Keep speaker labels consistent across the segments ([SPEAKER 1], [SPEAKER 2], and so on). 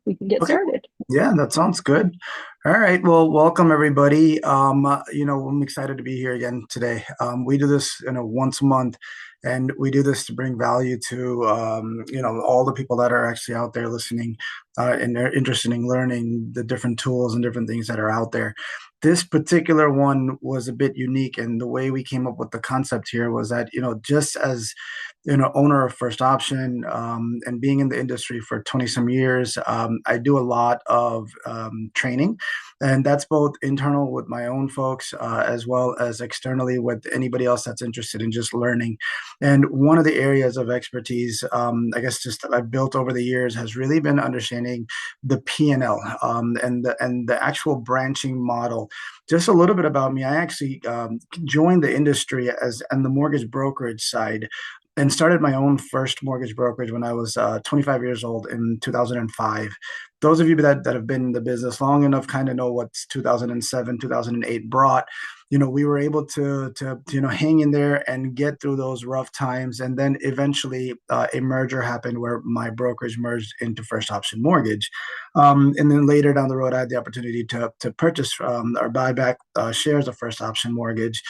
[SPEAKER 1] we can get
[SPEAKER 2] Okay.
[SPEAKER 1] started.
[SPEAKER 2] Yeah, that sounds good. All right. Well, welcome everybody. I'm excited to be here again today. We do this, once a month, and we do this to bring value to, all the people that are actually out there listening, and they're interested in learning the different tools and different things that are out there. This particular one was a bit unique, and the way we came up with the concept here was that, just as owner of First Option, and being in the industry for 20 some years, I do a lot of training, and that's both internal with my own folks, as well as externally with anybody else that's interested in just learning. And one of the areas of expertise, I guess, just that I've built over the years has really been understanding the P&L, and the actual branching model. Just a little bit about me. I actually joined the industry as on the mortgage brokerage side, and started my own first mortgage brokerage when I was 25 years old in 2005. Those of you that have been in the business long enough kind of know what 2007, 2008 brought. We were able to hang in there and get through those rough times. And then eventually a merger happened where my brokerage merged into First Option Mortgage. And then later down the road, I had the opportunity to purchase or buy back shares of First Option Mortgage.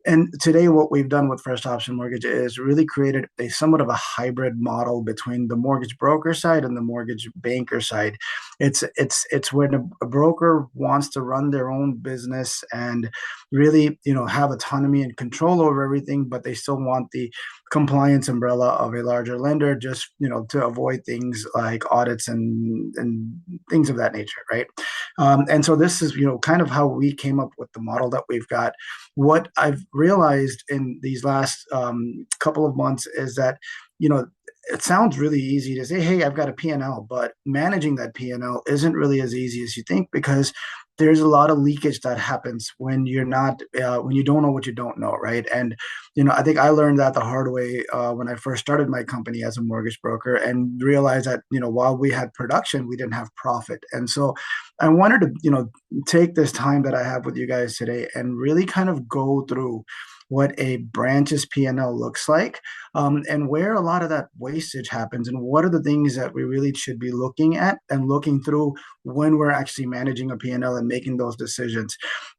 [SPEAKER 2] And today, what we've done with First Option Mortgage is really created a somewhat of a hybrid model between the mortgage broker side and the mortgage banker side. It's when a broker wants to run their own business and really, have autonomy and control over everything, but they still want the compliance umbrella of a larger lender, just to avoid things like audits and things of that nature, right? And so this is kind of how we came up with the model that we've got. What I've realized in these last couple of months is that, it sounds really easy to say, hey, I've got a P&L, but managing that P&L isn't really as easy as you think, because there's a lot of leakage that happens when you're not when you don't know what you don't know, right? And I think I learned that the hard way when I first started my company as a mortgage broker, and realized that while we had production, we didn't have profit. And so I wanted to take this time that I have with you guys today and really kind of go through what a branch's P&L looks like, and where a lot of that wastage happens, and what are the things that we really should be looking at and looking through when we're actually managing a P&L and making those decisions.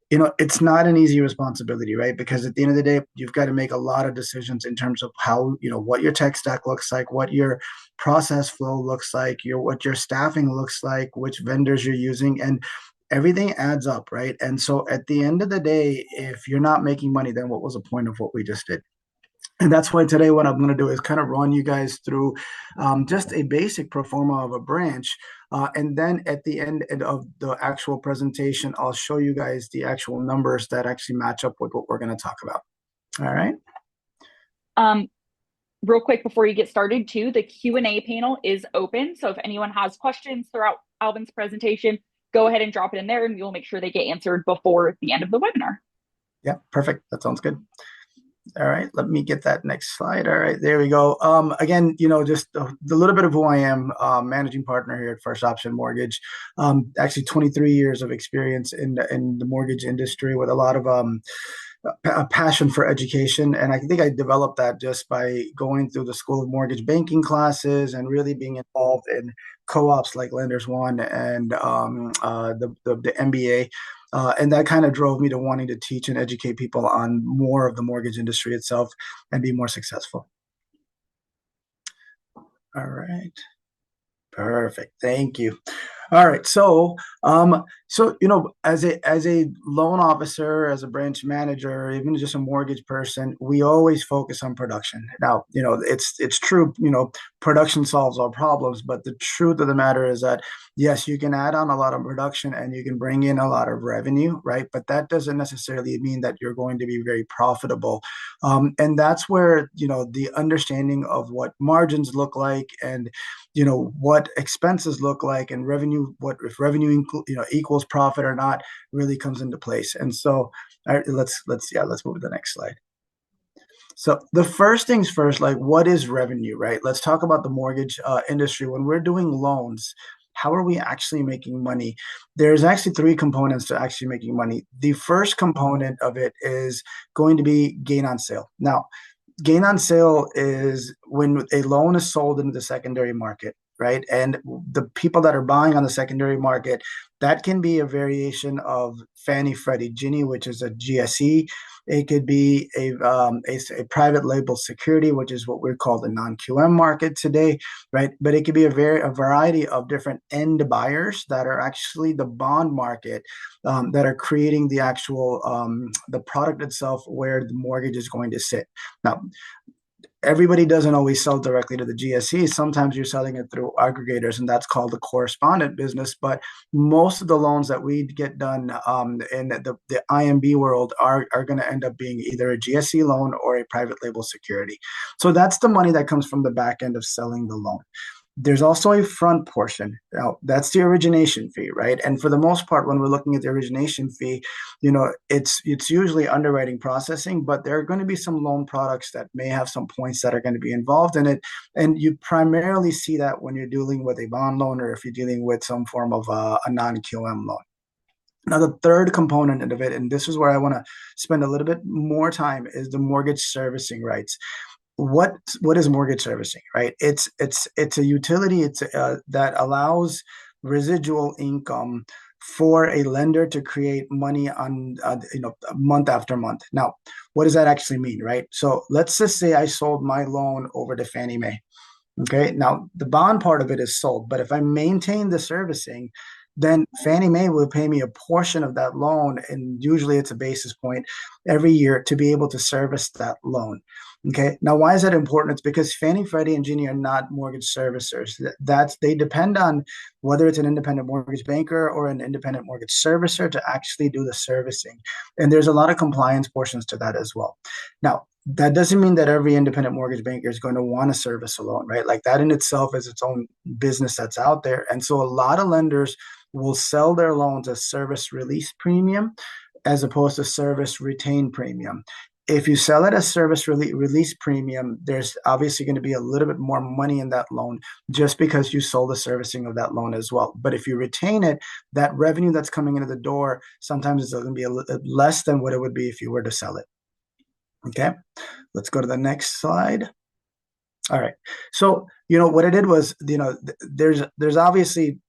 [SPEAKER 2] It's not an easy responsibility, right? Because at the end of the day, you've got to make a lot of decisions in terms of how, what your tech stack looks like, what your process flow looks like, what your staffing looks like, which vendors you're using, and everything adds up, right? And so at the end of the day, if you're not making money, then what was the point of what we just did? And that's why today what I'm going to do is kind of run you guys through just a basic pro forma of a branch. And then at the end of the actual presentation, I'll show you guys the actual numbers that actually match up with what we're going to talk about. All right.
[SPEAKER 1] Um, Real quick before you get started, too, the Q&A panel is open. So if anyone has questions throughout Alvin's presentation, go ahead and drop it in there, and we'll make sure they get answered before the end of the webinar.
[SPEAKER 2] Yeah, perfect. That sounds good. All right, let me get that next slide. All right, there we go. Again, just a little bit of who I am, managing partner here at First Option Mortgage. Actually, 23 years of experience in the mortgage industry, with a lot of a passion for education. And I think I developed that just by going through the School of Mortgage Banking classes and really being involved in co-ops like Lenders One and the MBA. And that kind of drove me to wanting to teach and educate people on more of the mortgage industry itself and be more successful. All right. Perfect. Thank you. All right. So as a loan officer, as a branch manager, even just a mortgage person, we always focus on production. Now, it's true. Production solves all problems, but the truth of the matter is that yes, you can add on a lot of production and you can bring in a lot of revenue, right? But that doesn't necessarily mean that you're going to be very profitable. And that's where the understanding of what margins look like, and what expenses look like, and revenue, what if revenue equals profit or not, really comes into place. And so let's move to the next slide. So the first things first, like, what is revenue, right? Let's talk about the mortgage industry. When we're doing loans, how are we actually making money? There's actually three components to actually making money. The first component of it is going to be gain on sale. Now, gain on sale is when a loan is sold into the secondary market, right? And the people that are buying on the secondary market, that can be a variation of Fannie Freddie Ginnie, which is a GSE. It could be a private label security, which is what we call the non-QM market today, right? But it could be a variety of different end buyers that are actually the bond market, that are creating the actual the product itself where the mortgage is going to sit. Now, everybody doesn't always sell directly to the GSE. Sometimes you're selling it through aggregators, and that's called the correspondent business. But most of the loans that we get done in the IMB world are going to end up being either a GSE loan or a private label security. So that's the money that comes from the back end of selling the loan. There's also a front portion. Now, that's the origination fee, right? And for the most part, when we're looking at the origination fee, it's usually underwriting processing, but there are going to be some loan products that may have some points that are going to be involved in it. And you primarily see that when you're dealing with a bond loan or if you're dealing with some form of a non-QM loan. Now, the third component of it, and this is where I want to spend a little bit more time, is the mortgage servicing rights. What is mortgage servicing, right? It's a utility. That allows residual income for a lender to create money on month after month. Now, what does that actually mean, right? So let's just say I sold my loan over to Fannie Mae. Okay, now the bond part of it is sold, but if I maintain the servicing, then Fannie Mae will pay me a portion of that loan, and usually it's a basis point every year to be able to service that loan. Okay, now why is that important? It's because Fannie, Freddie, and Ginnie are not mortgage servicers. They depend on whether it's an independent mortgage banker or an independent mortgage servicer to actually do the servicing, and there's a lot of compliance portions to that as well. Now, that doesn't mean that every independent mortgage banker is going to want to service a loan, right? Like that in itself is its own business that's out there. And so a lot of lenders will sell their loans as service release premium as opposed to service retain premium. If you sell it as service release premium, there's obviously going to be a little bit more money in that loan just because you sold the servicing of that loan as well. But if you retain it, that revenue that's coming into the door sometimes is going to be less than what it would be if you were to sell it. Okay, let's go to the next slide. All right. So, what I did was, there's obviously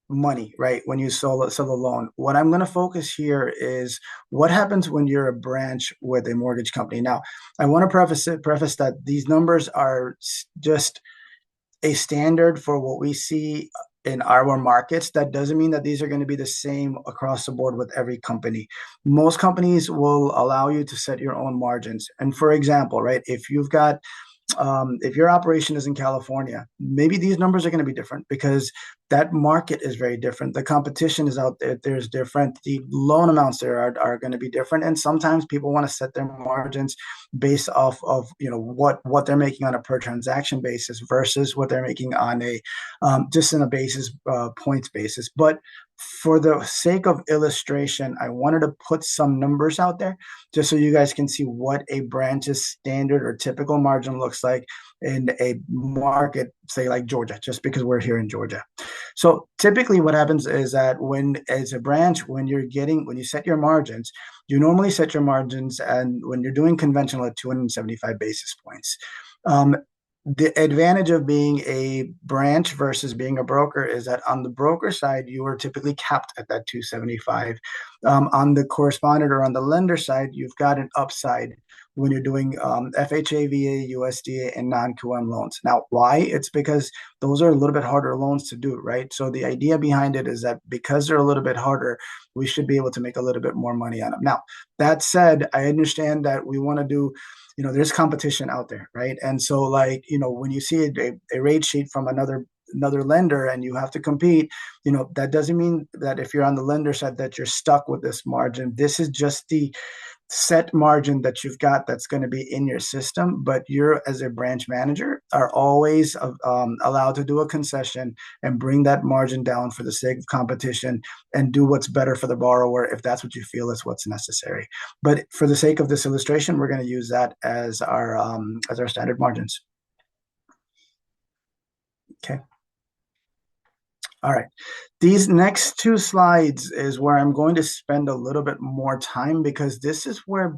[SPEAKER 2] money, right? When you sell a loan. What I'm going to focus here is what happens when you're a branch with a mortgage company. Now, I want to preface that these numbers are just a standard for what we see in our markets. That doesn't mean that these are going to be the same across the board with every company. Most companies will allow you to set your own margins. And for example, right, if your operation is in California, maybe these numbers are going to be different because that market is very different. The competition is out there. There's different. The loan amounts there are going to be different. And sometimes people want to set their margins based off of, what they're making on a per transaction basis versus what they're making on a just in a basis points basis. But for the sake of illustration, I wanted to put some numbers out there just so you guys can see what a branch's standard or typical margin looks like in a market, say like Georgia, just because we're here in Georgia. So typically what happens is that as a branch, when you set your margins, you normally set your margins, and when you're doing conventional at 275 basis points. The advantage of being a branch versus being a broker is that on the broker side, you are typically capped at that 275. On the correspondent or on the lender side, you've got an upside when you're doing FHA, VA, USDA, and non-QM loans. Now, why? It's because those are a little bit harder loans to do, right? So the idea behind it is that because they're a little bit harder, we should be able to make a little bit more money on them. Now, that said, I understand that we want to do, there's competition out there, right? And so when you see a rate sheet from another lender and you have to compete, that doesn't mean that if you're on the lender side that you're stuck with this margin. This is just the set margin that you've got that's going to be in your system, but you're, as a branch manager, are always allowed to do a concession and bring that margin down for the sake of competition and do what's better for the borrower if that's what you feel is what's necessary. But for the sake of this illustration, we're going to use that as our standard margins. Okay. All right. These next two slides is where I'm going to spend a little bit more time because this is where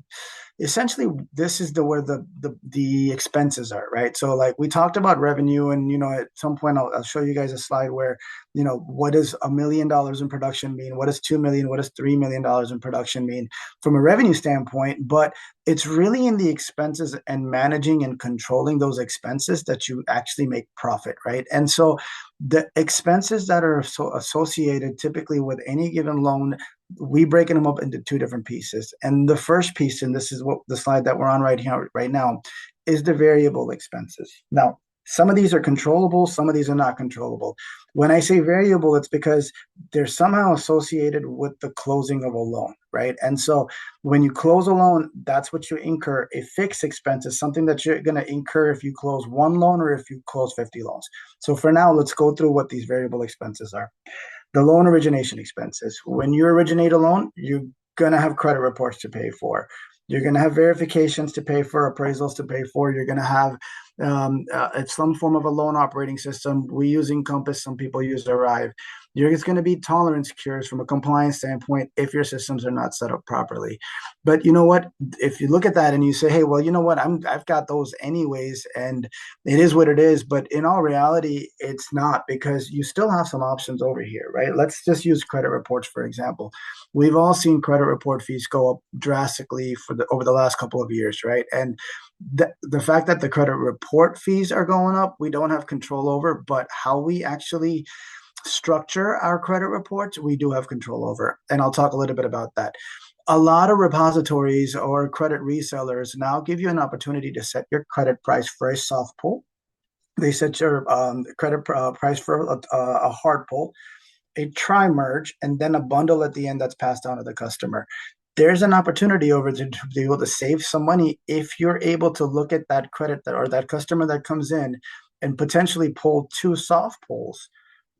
[SPEAKER 2] essentially this is where the expenses are, right? So like we talked about revenue, and at some point I'll show you guys a slide where what does $1 million in production mean, what does 2 million, what does $3 million in production mean from a revenue standpoint. But it's really in the expenses and managing and controlling those expenses that you actually make profit, right? And so the expenses that are associated typically with any given loan, we breaking them up into two different pieces. And the first piece, and this is what the slide that we're on right here right now, is the variable expenses. Now, some of these are controllable, some of these are not controllable. When I say variable, it's because they're somehow associated with the closing of a loan, right? And so when you close a loan, that's what you incur. A fixed expense is something that you're going to incur if you close one loan or if you close 50 loans. So for now, let's go through what these variable expenses are. The loan origination expenses. When you originate a loan, you're going to have credit reports to pay for. You're going to have verifications to pay for, appraisals to pay for. You're going to have it's some form of a loan operating system. We use Encompass. Some people use Arrive. It's going to be tolerance cures from a compliance standpoint if your systems are not set up properly. But you know what? If you look at that and you say, hey, well, you know what? I've got those anyways, and it is what it is. But in all reality, it's not, because you still have some options over here, right? Let's just use credit reports, for example. We've all seen credit report fees go up drastically over the last couple of years, right? And the fact that the credit report fees are going up, we don't have control over, but how we actually structure our credit reports, we do have control over. And I'll talk a little bit about that. A lot of repositories or credit resellers now give you an opportunity to set your credit price for a soft pull. They set your credit price for a hard pull, a tri-merge, and then a bundle at the end that's passed down to the customer. There's an opportunity over to be able to save some money if you're able to look at that credit or that customer that comes in and potentially pull two soft pulls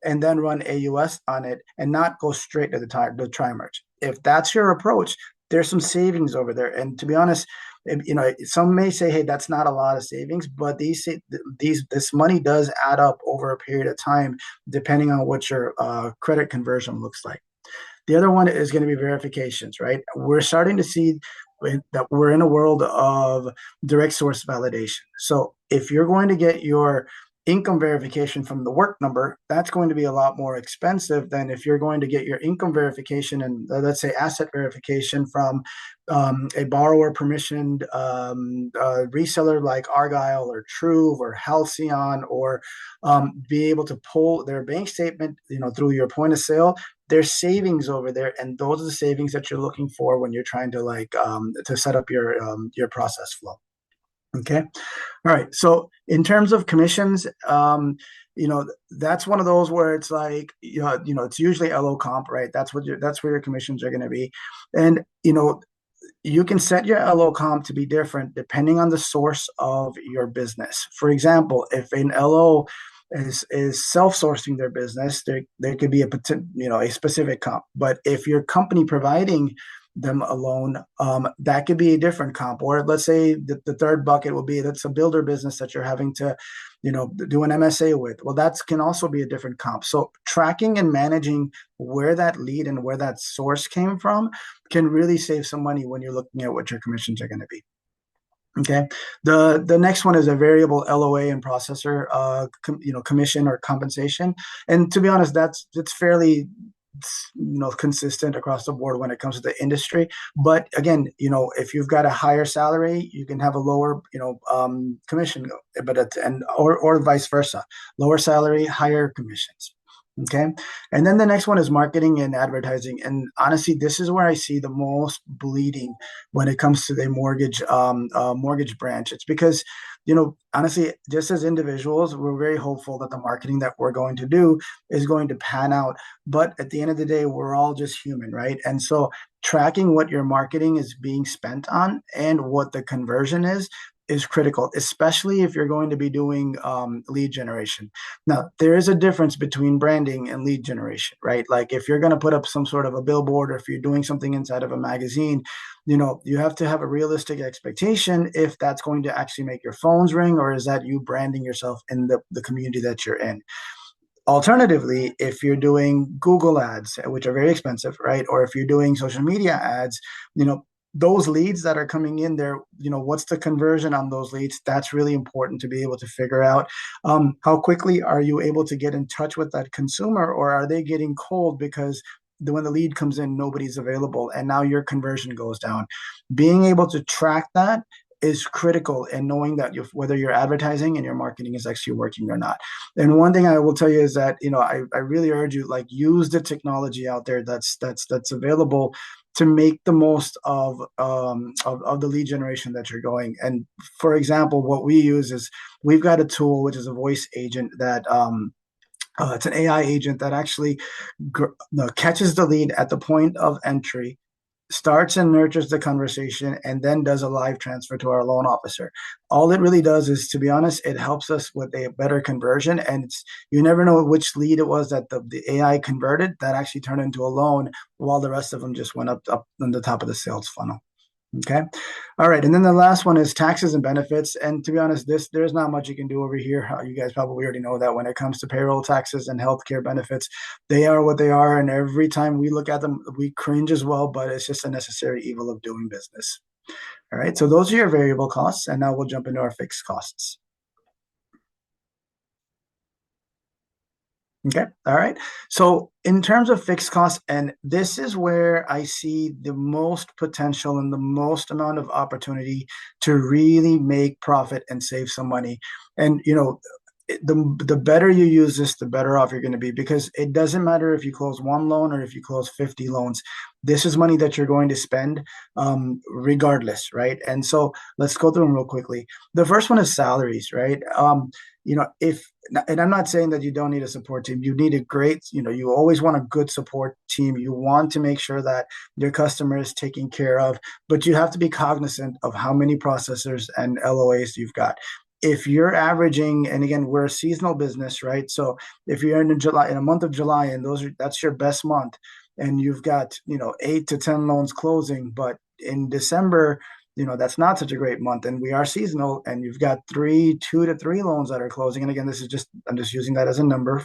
[SPEAKER 2] and then run AUS on it and not go straight to the tri-merge. If that's your approach, there's some savings over there. And to be honest, some may say, hey, that's not a lot of savings, but this money does add up over a period of time, depending on what your credit conversion looks like. The other one is going to be verifications, right? We're starting to see that we're in a world of direct source validation. So if you're going to get your income verification from the work number, that's going to be a lot more expensive than if you're going to get your income verification and let's say asset verification from a borrower permissioned reseller like Argyle or Truve or Halcyon, or be able to pull their bank statement, through your point of sale. There's savings over there, and those are the savings that you're looking for when you're trying to to set up your process flow. Okay. All right. So in terms of commissions, that's one of those where it's like, it's usually LO comp, right? That's where your commissions are going to be. And, you can set your LO comp to be different depending on the source of your business. For example, if an LO is self-sourcing their business, there could be a specific comp. But if your company providing them a loan, that could be a different comp. Or let's say the third bucket will be that's a builder business that you're having to, do an MSA with. Well, that can also be a different comp. So tracking and managing where that lead and where that source came from can really save some money when you're looking at what your commissions are going to be. Okay. The next one is a variable LOA and processor, commission or compensation. And to be honest, it's fairly consistent across the board when it comes to the industry. But again, if you've got a higher salary, you can have a lower, commission, or vice versa, lower salary, higher commissions. Okay. And then the next one is marketing and advertising. And honestly, this is where I see the most bleeding when it comes to the mortgage branch. It's because, honestly, just as individuals, we're very hopeful that the marketing that we're going to do is going to pan out. But at the end of the day, we're all just human, right? And so tracking what your marketing is being spent on and what the conversion is critical, especially if you're going to be doing lead generation. Now, there is a difference between branding and lead generation, right? Like if you're going to put up some sort of a billboard, or if you're doing something inside of a magazine, you have to have a realistic expectation if that's going to actually make your phones ring, or is that you branding yourself in the community that you're in. Alternatively, if you're doing Google ads, which are very expensive, right? Or if you're doing social media ads, those leads that are coming in there, what's the conversion on those leads? That's really important to be able to figure out. How quickly are you able to get in touch with that consumer, or are they getting cold because when the lead comes in, nobody's available, and now your conversion goes down. Being able to track that is critical, and knowing that whether your advertising and your marketing is actually working or not. And one thing I will tell you is that I really urge you, like, use the technology out there that's available to make the most of the lead generation that you're going. And for example, what we use is we've got a tool which is a voice agent that it's an AI agent that actually catches the lead at the point of entry, starts and nurtures the conversation, and then does a live transfer to our loan officer. All it really does is, to be honest, it helps us with a better conversion. And you never know which lead it was that the AI converted that actually turned into a loan, while the rest of them just went up on the top of the sales funnel. Okay. All right. And then the last one is taxes and benefits. And to be honest, there's not much you can do over here. You guys probably already know that when it comes to payroll taxes and healthcare benefits, they are what they are. And every time we look at them, we cringe as well, but it's just a necessary evil of doing business. All right. So those are your variable costs. And now we'll jump into our fixed costs. Okay. All right. So in terms of fixed costs, and this is where I see the most potential and the most amount of opportunity to really make profit and save some money. And the better you use this, the better off you're going to be, because it doesn't matter if you close one loan or if you close 50 loans. This is money that you're going to spend regardless, right? And so let's go through them real quickly. The first one is salaries, right? If and I'm not saying that you don't need a support team. You need a great, you always want a good support team. You want to make sure that your customer is taken care of, but you have to be cognizant of how many processors and LOAs you've got. If you're averaging, and again, we're a seasonal business, right? So if you're in a month of July, and that's your best month, and you've got 8 to 10 loans closing, but in December, that's not such a great month, and we are seasonal, and you've got 2 to 3 loans that are closing. And again, I'm just using that as a number,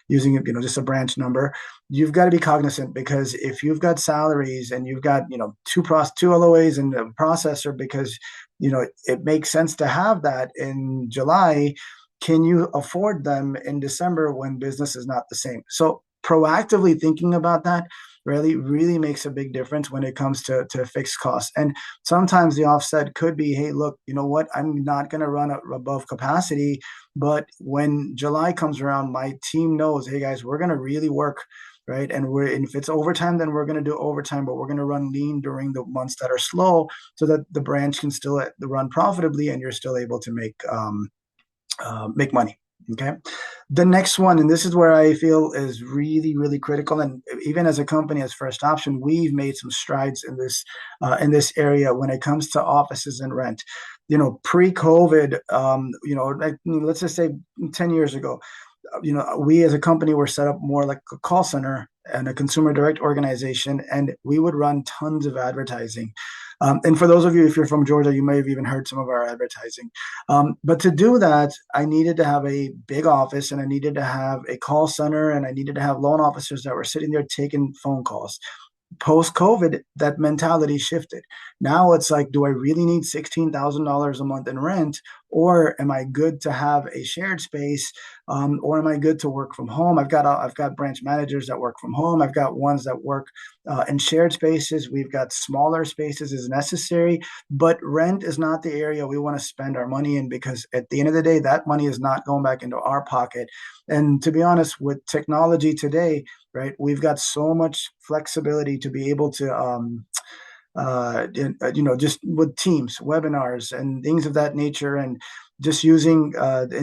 [SPEAKER 2] using it, just a branch number. You've got to be cognizant, because if you've got salaries and you've got, two LOAs and a processor, because, it makes sense to have that in July, can you afford them in December when business is not the same? So proactively thinking about that really, really makes a big difference when it comes to fixed costs. And sometimes the offset could be, hey, look, you know what? I'm not going to run above capacity, but when July comes around, my team knows, hey guys, we're going to really work, right? And if it's overtime, then we're going to do overtime, but we're going to run lean during the months that are slow, so that the branch can still run profitably and you're still able to make money. Okay. The next one, and this is where I feel is really, really critical. And even as a company, as First Option, we've made some strides in this area when it comes to offices and rent. Pre-COVID, like, let's just say 10 years ago, we as a company were set up more like a call center and a consumer direct organization, and we would run tons of advertising. And for those of you, if you're from Georgia, you may have even heard some of our advertising. But to do that, I needed to have a big office, and I needed to have a call center, and I needed to have loan officers that were sitting there taking phone calls. Post-COVID, that mentality shifted. Now it's like, do I really need $16,000 a month in rent, or am I good to have a shared space, or am I good to work from home? I've got branch managers that work from home. I've got ones that work in shared spaces. We've got smaller spaces as necessary, but rent is not the area we want to spend our money in, because at the end of the day, that money is not going back into our pocket. And to be honest, with technology today, right, we've got so much flexibility to be able to just with Teams, webinars, and things of that nature, and just using what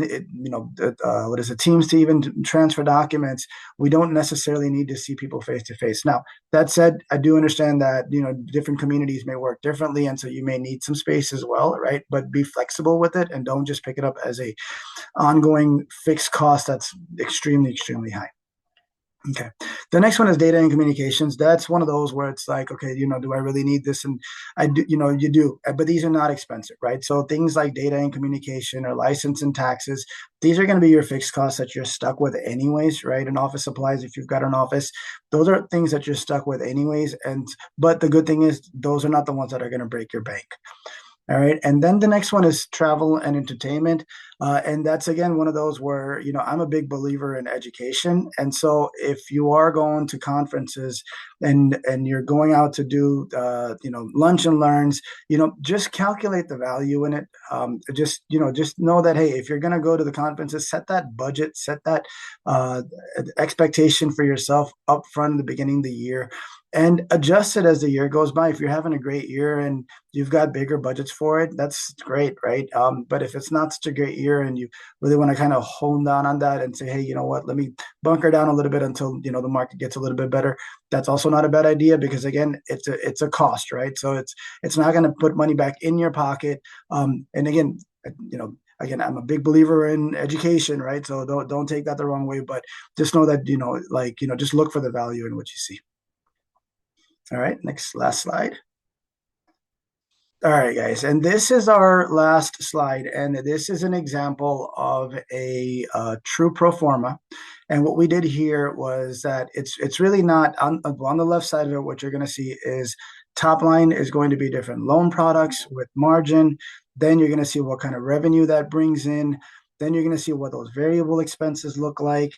[SPEAKER 2] is it, Teams, to even transfer documents. We don't necessarily need to see people face to face. Now, that said, I do understand that different communities may work differently, and so you may need some space as well, right? But be flexible with it, and don't just pick it up as a ongoing fixed cost that's extremely, extremely high. Okay. The next one is data and communications. That's one of those where it's like, okay, do I really need this? And I do, you do, but these are not expensive, right? So things like data and communication or license and taxes, these are going to be your fixed costs that you're stuck with anyways, right? And office supplies, if you've got an office, those are things that you're stuck with anyways. But the good thing is those are not the ones that are going to break your bank. All right. And then the next one is travel and entertainment. And that's again one of those where, I'm a big believer in education. And so if you are going to conferences and you're going out to do, lunch and learns, just calculate the value in it. Just know that, hey, if you're going to go to the conferences, set that budget, set that uh, expectation for yourself up front in the beginning of the year and adjust it as the year goes by. If you're having a great year and you've got bigger budgets for it, that's great, right? But if it's not such a great year and you really want to kind of hone down on that and say, hey, you know what, let me bunker down a little bit until the market gets a little bit better. That's also not a bad idea because again, it's a cost, right? So it's not going to put money back in your pocket. And again, you know. Again, I'm a big believer in education, right? So don't take that the wrong way, but just know that just look for the value in what you see. All right, last slide. All right, guys, and this is our last slide, and this is an example of a true pro forma. And what we did here was that it's really not on the left side of it. What you're going to see is top line is going to be different loan products with margin. Then you're going to see what kind of revenue that brings in. Then you're going to see what those variable expenses look like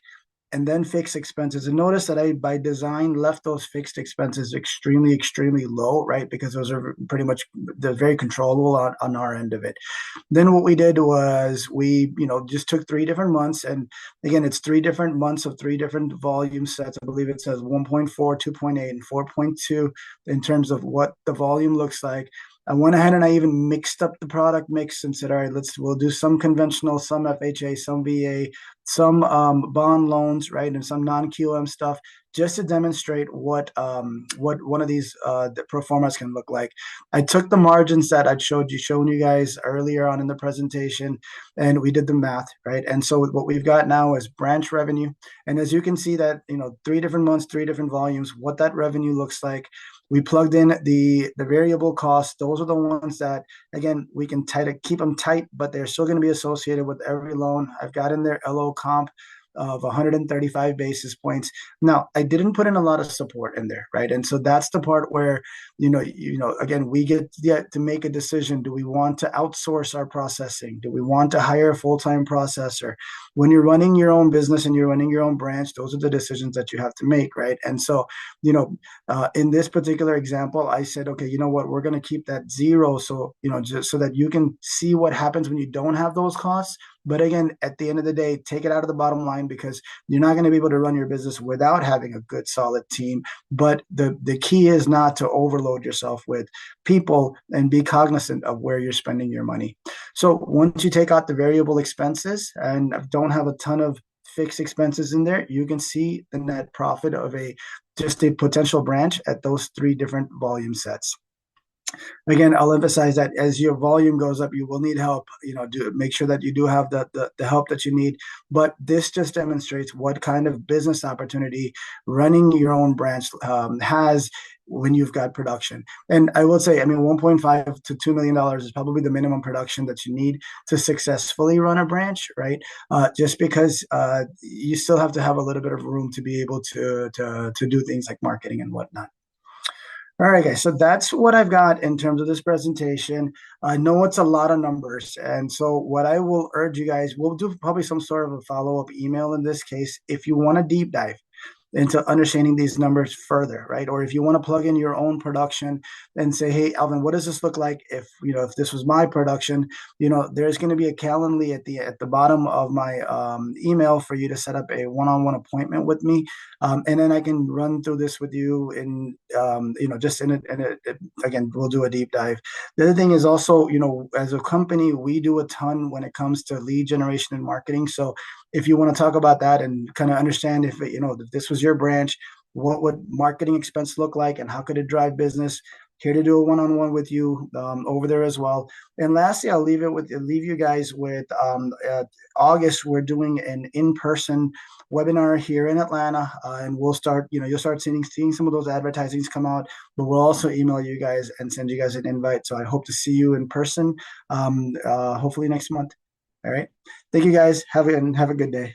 [SPEAKER 2] and then fixed expenses. And notice that I, by design, left those fixed expenses extremely, extremely low, right? Because those are pretty much, they're very controllable on our end of it. Then what we did was we, just took 3 different months. And again, it's 3 different months of 3 different volume sets. I believe it says 1.4, 2.8, and 4.2 in terms of what the volume looks like. I went ahead and I even mixed up the product mix and said, all right, we'll do some conventional, some FHA, some VA, some bond loans, right, and some non-QM stuff, just to demonstrate what one of these the pro formas can look like. I took the margins that I'd shown you guys earlier on in the presentation, and we did the math, right? And so what we've got now is branch revenue, and as you can see that 3 different months, 3 different volumes, what that revenue looks like. We plugged in the variable costs. Those are the ones that, again, we can keep them tight, but they're still going to be associated with every loan. I've got in there LO comp of 135 basis points. Now, I didn't put in a lot of support in there, right? And so that's the part where, again, we get to make a decision. Do we want to outsource our processing? Do we want to hire a full-time processor? When you're running your own business and you're running your own branch, those are the decisions that you have to make, right? And so, in this particular example, I said, okay, you know what, we're going to keep that zero. So, just so that you can see what happens when you don't have those costs. But again, at the end of the day, take it out of the bottom line because you're not going to be able to run your business without having a good, solid team. But the key is not to overload yourself with people and be cognizant of where you're spending your money. So once you take out the variable expenses and don't have a ton of fixed expenses in there, you can see the net profit of just a potential branch at those 3 different volume sets. Again, I'll emphasize that as your volume goes up, you will need help. Make sure that you do have the help that you need. But this just demonstrates what kind of business opportunity running your own branch has when you've got production. And I will say, 1.5 to $2 million is probably the minimum production that you need to successfully run a branch, right? Just because you still have to have a little bit of room to be able to do things like marketing and whatnot. All right, guys. So that's what I've got in terms of this presentation. I know it's a lot of numbers. And so what I will urge you guys, we'll do probably some sort of a follow-up email in this case. If you want to deep dive into understanding these numbers further, right? Or if you want to plug in your own production and say, hey, Alvin, what does this look like if this was my production? There's going to be a Calendly at the bottom of my email for you to set up a one-on-one appointment with me. And then I can run through this with you just in it. And again, we'll do a deep dive. The other thing is also, as a company, we do a ton when it comes to lead generation and marketing. So if you want to talk about that and kind of understand if this was your branch, what would marketing expense look like and how could it drive business? Here to do a one-on-one with you over there as well. And lastly, leave you guys with August. We're doing an in-person webinar here in Atlanta, and we'll start. You'll start seeing some of those advertisings come out, but we'll also email you guys and send you guys an invite. So I hope to see you in person, hopefully next month. All right. Thank you guys. Have a good day.